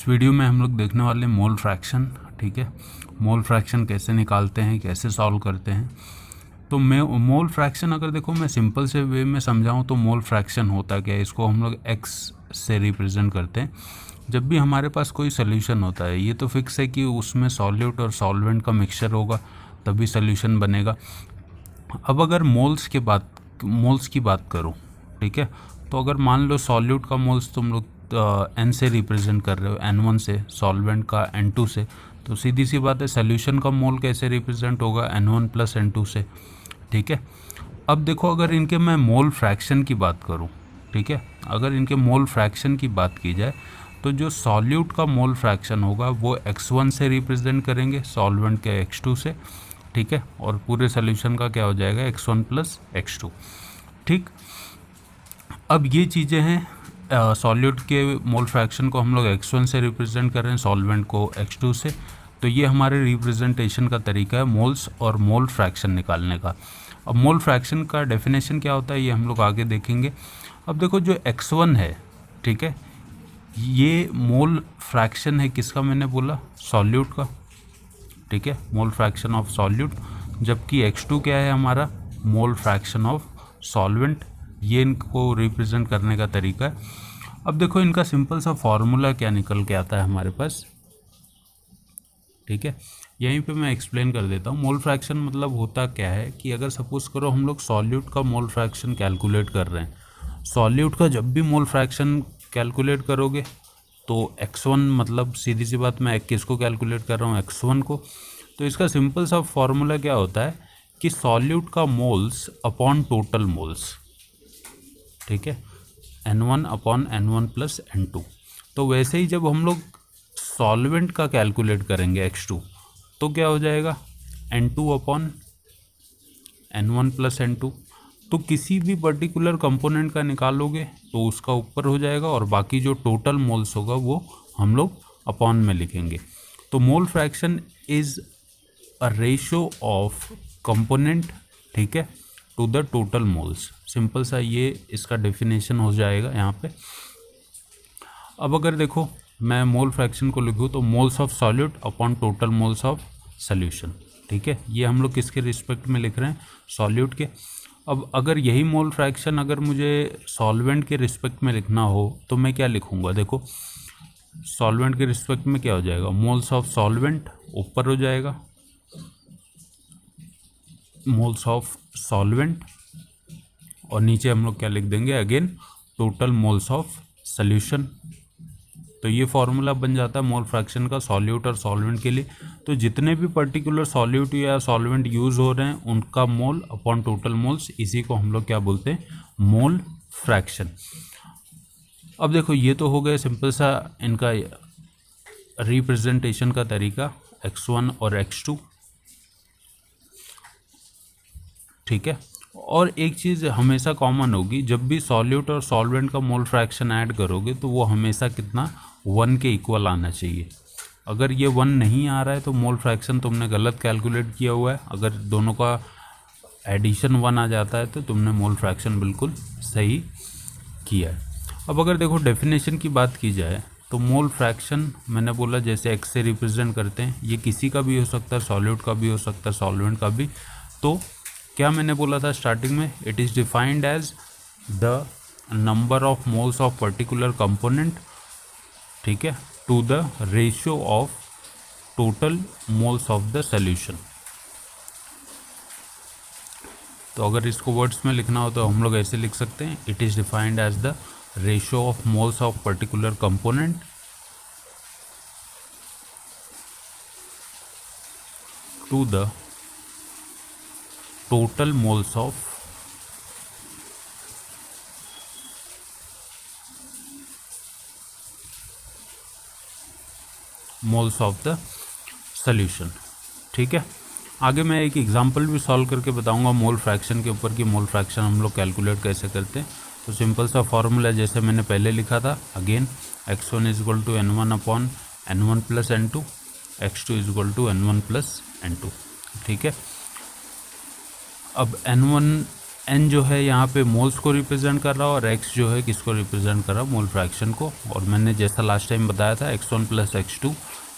Video में हम लोग देखने वाले मोल फ्रैक्शन। ठीक है, मोल फ्रैक्शन कैसे निकालते हैं, कैसे सॉल्व करते हैं। तो मैं मोल फ्रैक्शन अगर देखो मैं सिंपल से वे में समझाऊं तो मोल फ्रैक्शन होता क्या है, इसको हम लोग x से रिप्रेजेंट करते हैं। जब भी हमारे पास कोई सोल्यूशन होता है, ये तो फिक्स है कि उसमें सॉल्यूट और सॉल्वेंट का मिक्सचर होगा तभी सोल्यूशन बनेगा। अब अगर मोल्स की बात करूं, ठीक है, तो अगर मान लो सॉल्यूट का मोल्स तुम लोग n से रिप्रेजेंट कर रहे हो, n1 से, सॉल्वेंट का n2 से, तो सीधी सी बात है सोल्यूशन का मोल कैसे रिप्रेजेंट होगा, n1 प्लस n2 से। ठीक है, अब देखो अगर इनके मैं मोल फ्रैक्शन की बात करूं, ठीक है, अगर इनके मोल फ्रैक्शन की बात की जाए तो जो सॉल्यूट का मोल फ्रैक्शन होगा वो x1 से रिप्रेजेंट करेंगे, सॉल्वेंट के x2 से। ठीक है, और पूरे सोल्यूशन का क्या हो जाएगा, x1 प्लस x2। ठीक, अब ये चीज़ें हैं, सॉल्यूट के मोल फ्रैक्शन को हम लोग x1 से रिप्रेजेंट कर रहे हैं, सॉल्वेंट को x2 से। तो ये हमारे रिप्रेजेंटेशन का तरीका है मोल्स और मोल फ्रैक्शन निकालने का। अब मोल फ्रैक्शन का डेफिनेशन क्या होता है ये हम लोग आगे देखेंगे। अब देखो जो x1 है, ठीक है, ये मोल फ्रैक्शन है किसका, मैंने बोला सॉल्यूट का। ठीक है, मोल फ्रैक्शन ऑफ सॉल्यूट, जबकि x2 क्या है हमारा, मोल फ्रैक्शन ऑफ सॉल्वेंट। ये इनको रिप्रेजेंट करने का तरीका है। अब देखो इनका सिंपल सा फॉर्मूला क्या निकल के आता है हमारे पास। ठीक है, यहीं पे मैं एक्सप्लेन कर देता हूँ। मोल फ्रैक्शन मतलब होता क्या है कि अगर सपोज करो हम लोग सॉल्यूट का मोल फ्रैक्शन कैलकुलेट कर रहे हैं, सॉल्यूट का जब भी मोल फ्रैक्शन कैलकुलेट करोगे तो x1 मतलब सीधी सी बात, मैं किसको कैलकुलेट कर रहा हूँ, x1 को। तो इसका सिंपल सा फॉर्मूला क्या होता है कि सॉल्यूट का मोल्स अपॉन टोटल मोल्स। ठीक है, n1 upon n1 plus n2। तो वैसे ही जब हम लोग सॉल्वेंट का कैलकुलेट करेंगे x2 तो क्या हो जाएगा, n2 upon n1 plus n2। तो किसी भी पर्टिकुलर कंपोनेंट का निकालोगे तो उसका ऊपर हो जाएगा और बाकी जो टोटल मोल्स होगा वो हम लोग अपॉन में लिखेंगे। तो mole fraction is a ratio of component, ठीक है, to the total moles. Simple सा ये इसका डेफिनेशन हो जाएगा यहाँ पे। अब अगर देखो मैं मोल फ्रैक्शन को लिखूँ तो moles of solute upon total moles of solution. ठीक है, ये हम लोग किसके रिस्पेक्ट में लिख रहे हैं, सॉल्यूट के। अब अगर यही मोल फ्रैक्शन अगर मुझे सॉल्वेंट के रिस्पेक्ट में लिखना हो तो मैं क्या लिखूँगा, देखो सॉल्वेंट के रिस्पेक्ट में क्या हो जाएगा, मोल्स ऑफ सॉल्वेंट ऊपर हो जाएगा, मोल्स ऑफ सॉल्वेंट, और नीचे हम लोग क्या लिख देंगे, again total moles of solution. तो ये फॉर्मूला बन जाता है मोल फ्रैक्शन का सॉल्यूट और सॉल्वेंट के लिए। तो जितने भी पर्टिकुलर सॉल्यूट या सॉल्वेंट यूज़ हो रहे हैं उनका मोल अपॉन टोटल मोल्स, इसी को हम लोग क्या बोलते हैं, मोल फ्रैक्शन। अब देखो ये तो हो गया सिंपल सा इनका रिप्रेजेंटेशन का तरीका, x1 और x2। ठीक है, और एक चीज़ हमेशा कॉमन होगी, जब भी सॉल्यूट और सॉल्वेंट का मोल फ्रैक्शन ऐड करोगे तो वो हमेशा कितना, 1 के इक्वल आना चाहिए। अगर ये 1 नहीं आ रहा है तो मोल फ्रैक्शन तुमने गलत कैलकुलेट किया हुआ है। अगर दोनों का एडिशन 1 आ जाता है तो तुमने मोल फ्रैक्शन बिल्कुल सही किया है। अब अगर देखो डेफिनेशन की बात की जाए तो मोल फ्रैक्शन मैंने बोला जैसे x से रिप्रेजेंट करते हैं, ये किसी का भी हो सकता है, सॉल्यूट का भी हो सकता है, सॉल्वेंट का भी। तो क्या मैंने बोला था स्टार्टिंग में, it is defined as the number of moles of particular component, ठीक है, to the ratio of total moles of the solution. तो अगर इसको वर्ड्स में लिखना हो तो हम लोग ऐसे लिख सकते हैं, it is defined as the ratio of moles of particular component to the total moles of the solution। ठीक है, आगे मैं एक एग्जांपल भी सॉल्व करके बताऊंगा मोल फ्रैक्शन के ऊपर कि मोल फ्रैक्शन हम लोग कैलकुलेट कैसे करते हैं। तो सिंपल सा फॉर्मूला जैसे मैंने पहले लिखा था, again x1 is equal to n1 upon n1 plus n2, x2 is equal to n1 plus n2। ठीक है, अब n जो है यहाँ पे मोल्स को रिप्रेजेंट कर रहा है और x जो है किसको रिप्रेजेंट कर रहा है, मोल फ्रैक्शन को। और मैंने जैसा लास्ट टाइम बताया था x1 प्लस x2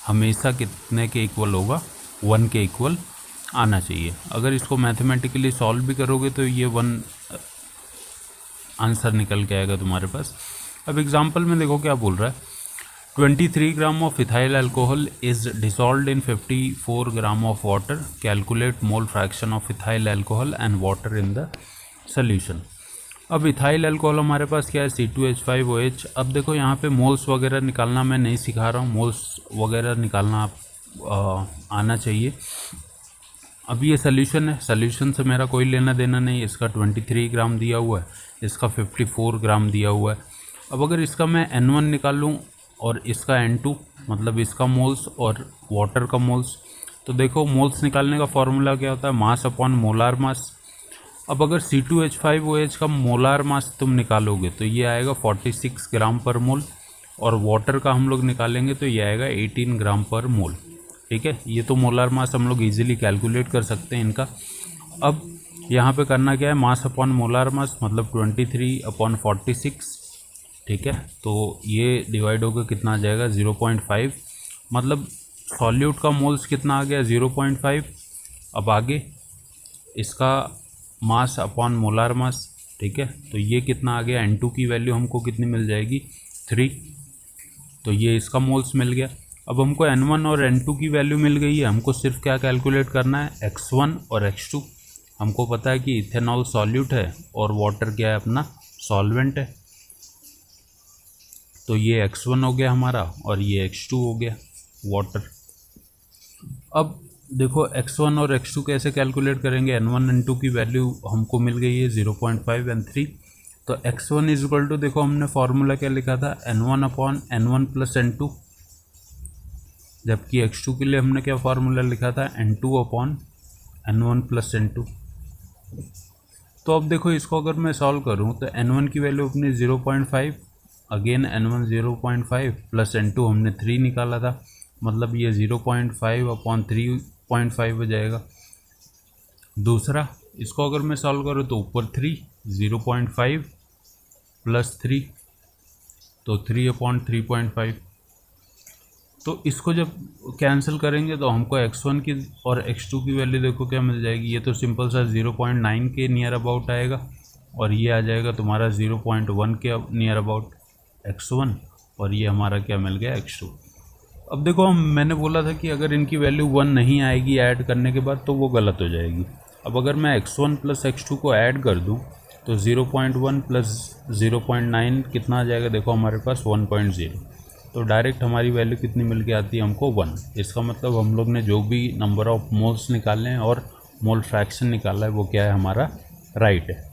हमेशा कितने के इक्वल होगा, 1 के इक्वल आना चाहिए। अगर इसको मैथमेटिकली सॉल्व भी करोगे तो ये 1 आंसर निकल के आएगा तुम्हारे पास। अब एग्जांपल में देखो क्या बोल रहा है, 23 gram of ethyl alcohol is dissolved in 54 gram of water, calculate mole fraction of ethyl alcohol and water in the solution. अब इथाइल अल्कोहल हमारे पास क्या है, C2H5OH। अब देखो यहाँ पे मोल्स वगैरह निकालना मैं नहीं सिखा रहा हूँ, मोल्स वगैरह निकालना आना चाहिए। अब ये सोल्यूशन है, सोल्यूशन से मेरा कोई लेना देना नहीं, इसका 23 ग्राम दिया हुआ है, इसका 54 ग्राम दिया हुआ है। अब अगर इसका मैं N1 निकालूँ और इसका N2 मतलब इसका मोल्स और वाटर का मोल्स, तो देखो मोल्स निकालने का फॉर्मूला क्या होता है, मास अपॉन मोलार मास। अब अगर C2H5OH का मोलार मास तुम निकालोगे तो ये आएगा 46 ग्राम पर मोल, और वाटर का हम लोग निकालेंगे तो ये आएगा 18 ग्राम पर मोल। ठीक है, ये तो मोलार मास हम लोग इजीली कैलकुलेट कर सकते हैं इनका। अब यहाँ पे करना क्या है, मास अपॉन मोलार मास मतलब 23/46। ठीक है, तो ये डिवाइड होकर कितना आ जाएगा, 0.5। मतलब सॉल्यूट का मोल्स कितना आ गया, 0.5। अब आगे इसका मास अपॉन मोलार मास। ठीक है, तो ये कितना आ गया, N2 की वैल्यू हमको कितनी मिल जाएगी, 3। तो ये इसका मोल्स मिल गया। अब हमको N1 और N2 की वैल्यू मिल गई है, हमको सिर्फ क्या कैलकुलेट करना है, X1 और X2। हमको पता है कि इथेनॉल सॉल्यूट है और वाटर क्या है, अपना सॉल्वेंट है। तो ये X1 हो गया हमारा और ये X2 हो गया वाटर। अब देखो X1 और X2 कैसे कैलकुलेट करेंगे, N1 N2 की वैल्यू हमको मिल गई है 0.5 और 3। तो X1 इज इक्वल टू, देखो हमने फार्मूला क्या लिखा था, N1/N1 प्लस N2, जबकि X2 के लिए हमने क्या फार्मूला लिखा था, N2/N1 प्लस N2। तो अब देखो इसको अगर मैं सॉल्व करूं तो N1 की वैल्यू अपनी 0.5, अगेन N1 0.5 प्लस N2 हमने 3 निकाला था, मतलब ये 0.5/3.5 हो जाएगा। दूसरा इसको अगर मैं सॉल्व करूँ तो ऊपर 3, 0.5 प्लस 3 तो 3/3.5। तो इसको जब कैंसिल करेंगे तो हमको X1 की और X2 की वैल्यू देखो क्या मिल जाएगी, ये तो सिंपल सा 0.9 के नियर अबाउट आएगा, और ये आ जाएगा तुम्हारा 0.1 के नियर अबाउट X1, और ये हमारा क्या मिल गया, X2। अब देखो मैंने बोला था कि अगर इनकी वैल्यू 1 नहीं आएगी ऐड करने के बाद तो वो गलत हो जाएगी। अब अगर मैं X1 प्लस X2 को ऐड कर दूं तो 0.1 प्लस 0.9 कितना आ जाएगा, देखो हमारे पास 1.0। तो डायरेक्ट हमारी वैल्यू कितनी मिल के आती है हमको, 1। इसका मतलब हम लोग ने जो भी नंबर ऑफ मोल्स निकाले हैं और मोल फ्रैक्शन निकाला है वो क्या है, हमारा राइट है।